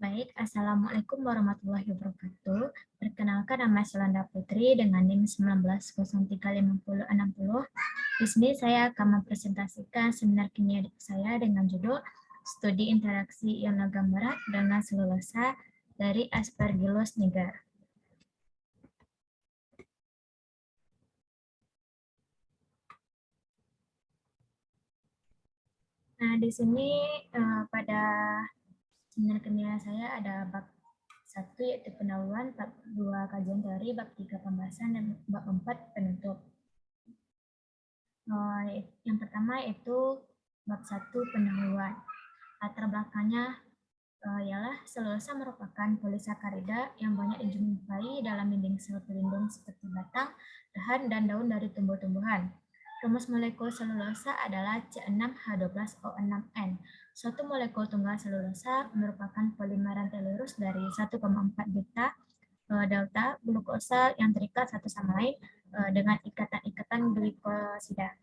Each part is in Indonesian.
Baik, Assalamualaikum warahmatullahi wabarakatuh. Perkenalkan, nama Selanda Putri dengan NIM 19035060. Di sini saya akan mempresentasikan seminar kimia saya dengan judul Studi Interaksi Ion Logam Berat dengan Selulosa dari Aspergillus niger. Nah, di sini pada seminar kimia saya ada bab 1 yaitu pendahuluan, bab 2 kajian teori, bab 3 pembahasan, dan bab 4 penutup. Yang pertama yaitu bab 1 pendahuluan. Latar belakangnya ialah selulosa merupakan polisakarida yang banyak dijumpai dalam dinding sel pelindung seperti batang, dahan, dan daun dari tumbuh-tumbuhan. Rumus molekul selulosa adalah C6H12O6N. Suatu molekul tunggal selulosa merupakan polimer rantai lurus dari 1,4 beta delta glukosa yang terikat satu sama lain dengan ikatan-ikatan glikosida.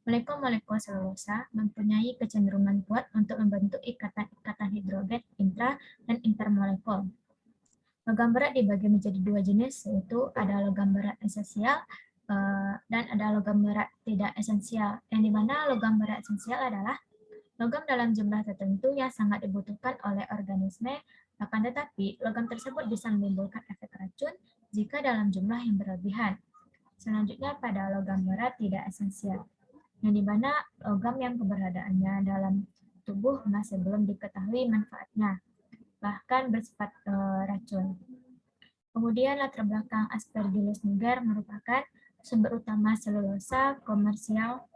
Molekul-molekul selulosa mempunyai kecenderungan kuat untuk membentuk ikatan-ikatan hidrogen intra- dan intermolekul. Logam berat dibagi menjadi dua jenis, yaitu ada logam berat esensial dan ada logam berat tidak esensial. Yang dimana logam berat esensial adalah logam dalam jumlah tertentu yang sangat dibutuhkan oleh organisme, akan tetapi logam tersebut bisa menimbulkan efek racun jika dalam jumlah yang berlebihan. Selanjutnya pada logam berat tidak esensial, yang dimana logam yang keberadaannya dalam tubuh masih belum diketahui manfaatnya, bahkan bersifat racun. Kemudian latar belakang Aspergillus niger merupakan sumber utama selulosa komersial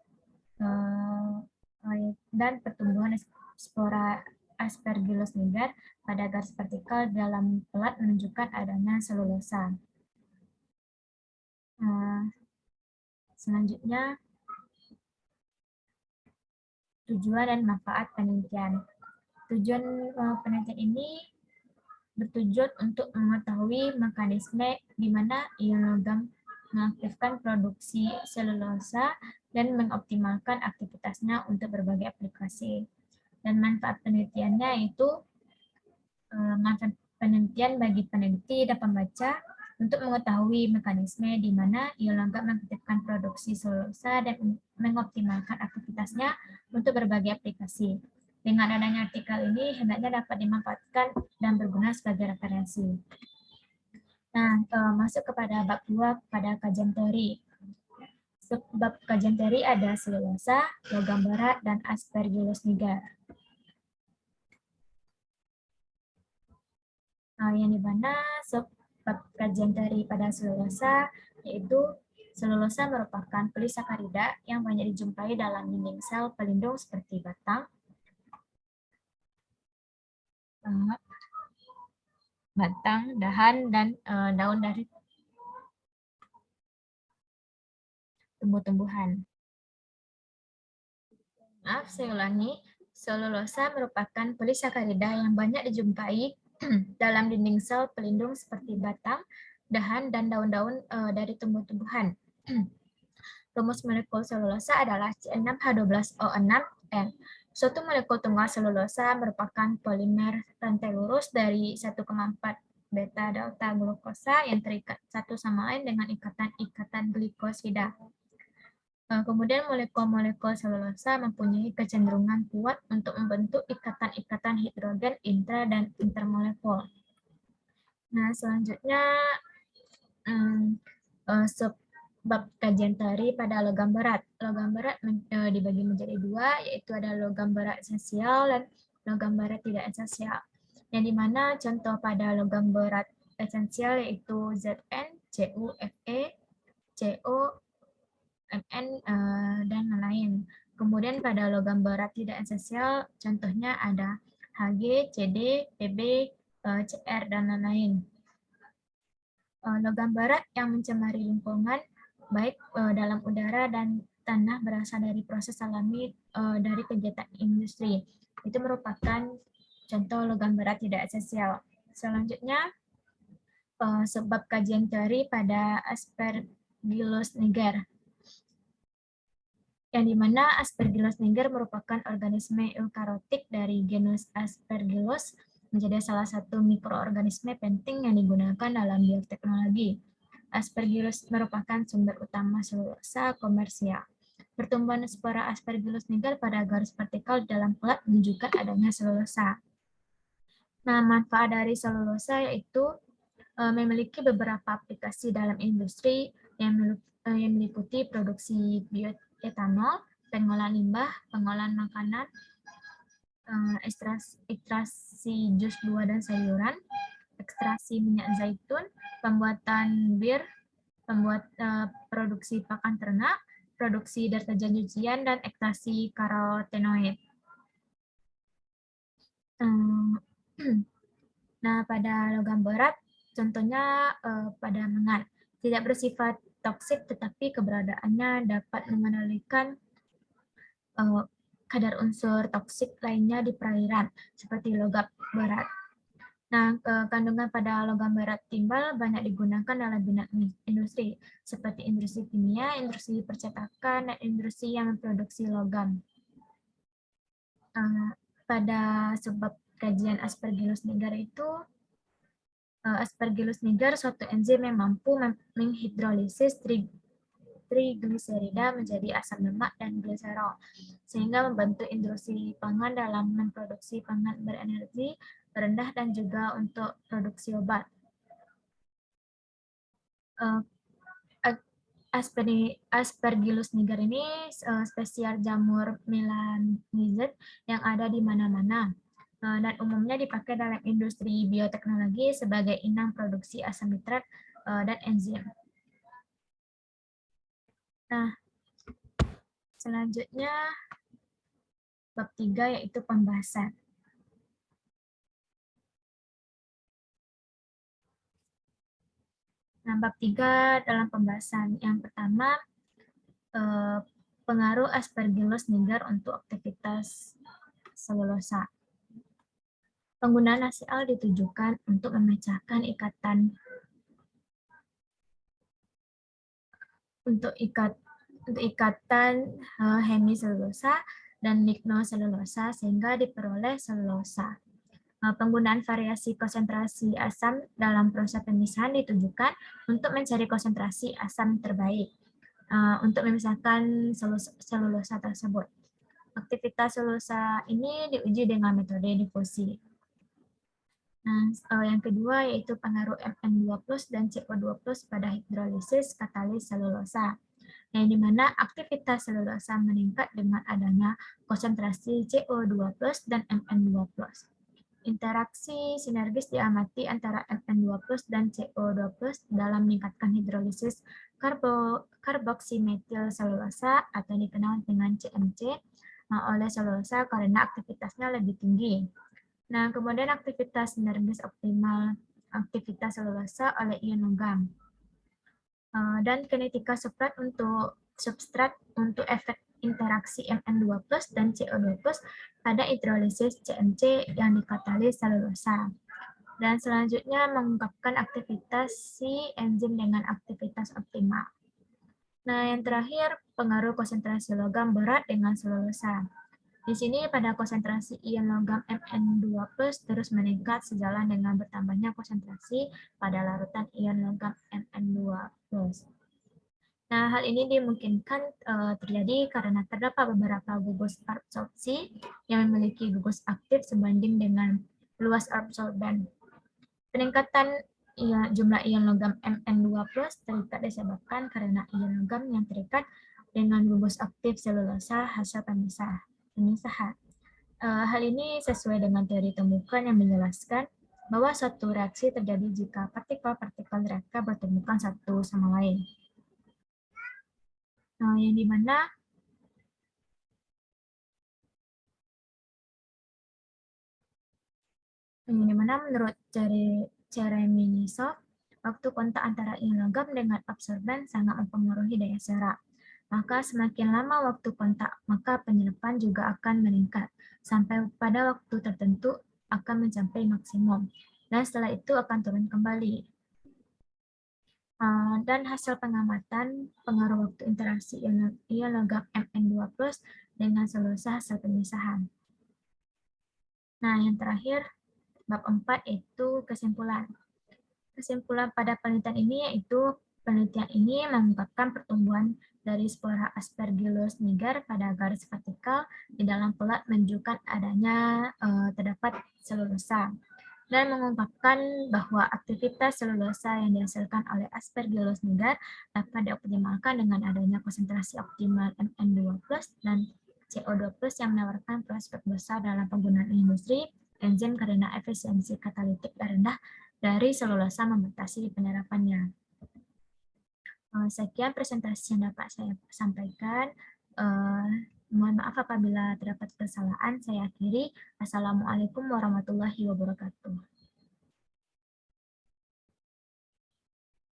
dan pertumbuhan spora Aspergillus niger pada garis vertikal dalam pelat menunjukkan adanya selulosa. Selanjutnya, tujuan dan manfaat penelitian. Tujuan penelitian ini bertujuan untuk mengetahui mekanisme di mana ion logam mengaktifkan produksi selulosa dan mengoptimalkan aktivitasnya untuk berbagai aplikasi. Dan manfaat penelitiannya itu manfaat penelitian bagi peneliti dan pembaca untuk mengetahui mekanisme di mana ion logam mengaktifkan produksi selulosa dan mengoptimalkan aktivitasnya untuk berbagai aplikasi. Dengan adanya artikel ini, hendaknya dapat dimanfaatkan dan berguna sebagai referensi. Nah, masuk kepada bab 2 pada kajian teori. Bab kajian teori ada selulosa, logam berat, dan Aspergillus niger. Yang dimana bab kajian teori pada selulosa yaitu selulosa merupakan polisakarida yang banyak dijumpai dalam dinding sel pelindung seperti batang, dahan, dan daun dari tumbuh-tumbuhan. Maaf, saya ulangi. Selulosa merupakan polisakarida yang banyak dijumpai dalam dinding sel pelindung seperti batang, dahan, dan daun-daun dari tumbuh-tumbuhan. Rumus molekul selulosa adalah C6H12O6N. Suatu molekul tunggal selulosa merupakan polimer rantai lurus dari 1,4 beta delta glukosa yang terikat satu sama lain dengan ikatan-ikatan glikosida. Kemudian molekul-molekul selulosa mempunyai kecenderungan kuat untuk membentuk ikatan-ikatan hidrogen intra dan intermolekul. Nah, selanjutnya bab kajian teori pada logam berat. Logam berat dibagi menjadi dua, yaitu ada logam berat esensial dan logam berat tidak esensial. Yang dimana contoh pada logam berat esensial yaitu Zn, Cu, Fe, Co, Mn, dan lain. Kemudian pada logam berat tidak esensial, contohnya ada Hg, Cd, Pb, Cr, dan lain-lain. Logam berat yang mencemari lingkungan, baik dalam udara dan tanah berasal dari proses alami dari kegiatan industri. Itu merupakan contoh logam berat tidak esensial. Selanjutnya, sebab kajian teori pada Aspergillus niger. Yang dimana Aspergillus niger merupakan organisme eukariotik dari genus Aspergillus menjadi salah satu mikroorganisme penting yang digunakan dalam bioteknologi. Aspergillus merupakan sumber utama selulosa komersial. Pertumbuhan spora Aspergillus niger pada garis vertikal dalam plat menunjukkan adanya selulosa. Nah, manfaat dari selulosa yaitu memiliki beberapa aplikasi dalam industri yang meliputi produksi bioetanol, pengolahan limbah, pengolahan makanan, ekstraksi jus buah dan sayuran, ekstraksi minyak zaitun, pembuatan bir, produksi pakan ternak, produksi deterjen cucian, dan ekstraksi karotenoid. Nah, pada logam berat, contohnya pada mangan, tidak bersifat toksik, tetapi keberadaannya dapat mengendalikan kadar unsur toksik lainnya di perairan, seperti logam berat. Nah, kandungan pada logam berat timbal banyak digunakan dalam bidang industri, seperti industri kimia, industri percetakan, dan industri yang memproduksi logam. Pada sebab kajian Aspergillus niger itu, Aspergillus niger suatu enzim yang mampu menghidrolisis trigliserida menjadi asam lemak dan gliserol, sehingga membantu industri pangan dalam memproduksi pangan berenergi rendah dan juga untuk produksi obat. Aspergillus niger ini spesies jamur melanizid yang ada di mana-mana dan umumnya dipakai dalam industri bioteknologi sebagai inang produksi asam nitrat dan enzim. Nah, selanjutnya bab 3 yaitu pembahasan. Nah, bab 3 dalam pembahasan. Yang pertama, pengaruh Aspergillus niger untuk aktivitas selulosa. Penggunaan HCl ditujukan untuk memecahkan ikatan hemiselulosa dan lignoselulosa sehingga diperoleh selulosa. Penggunaan variasi konsentrasi asam dalam proses pemisahan ditujukan untuk mencari konsentrasi asam terbaik untuk memisahkan selulosa tersebut. Aktivitas selulosa ini diuji dengan metode difusi. Nah, yang kedua yaitu pengaruh Mn2+ dan CO2+ pada hidrolisis katalis selulosa, yang dimana aktivitas selulosa meningkat dengan adanya konsentrasi CO2+ dan Mn2+. Interaksi sinergis diamati antara Mn2+ dan CO2+ dalam meningkatkan hidrolisis karboksimetil selulosa atau dikenal dengan CMC oleh selulosa karena aktivitasnya lebih tinggi. Nah, kemudian aktivitas sinergis optimal aktivitas selulosa oleh ion logam. Dan kinetika substrat untuk efek interaksi Mn2+ dan CO2+ pada hidrolisis CMC yang dikatalis selulosa. Dan selanjutnya mengungkapkan aktivitas si enzim dengan aktivitas optimal. Nah, yang terakhir pengaruh konsentrasi logam berat dengan selulosa. Di sini pada konsentrasi ion logam Mn2+ terus meningkat sejalan dengan bertambahnya konsentrasi pada larutan ion logam Mn2+. Nah, hal ini dimungkinkan terjadi karena terdapat beberapa gugus absorpsi yang memiliki gugus aktif sebanding dengan luas absorben. Peningkatan jumlah ion logam Mn2+ terikat disebabkan karena ion logam yang terikat dengan gugus aktif selulosa hasil pemisahan. Hal ini sesuai dengan teori temukan yang menjelaskan bahwa suatu reaksi terjadi jika partikel-partikel reaktor bertemukan satu sama lain. Yang dimana menurut Chereminitsov, waktu kontak antara ion logam dengan absorben sangat mempengaruhi daya serap. Maka semakin lama waktu kontak, maka penyerapan juga akan meningkat, sampai pada waktu tertentu akan mencapai maksimum, dan setelah itu akan turun kembali. Dan hasil pengamatan pengaruh waktu interaksi ion logam Mn2+ dengan selulosa hasil pemisahan. Nah, yang terakhir, Bab 4 itu kesimpulan. Kesimpulan pada penelitian ini yaitu penelitian ini mengungkapkan pertumbuhan dari spora Aspergillus niger pada garis vertikal di dalam pelat menunjukkan adanya terdapat selulosa dan mengungkapkan bahwa aktivitas selulosa yang dihasilkan oleh Aspergillus niger dapat dioptimalkan dengan adanya konsentrasi optimal Mn2+ dan CO2+ yang menawarkan prospek besar dalam penggunaan industri enzim karena efisiensi katalitik rendah dari selulosa membatasi penyerapannya. Sekian presentasi yang dapat saya sampaikan. Mohon maaf apabila terdapat kesalahan. Saya akhiri. Assalamualaikum warahmatullahi wabarakatuh.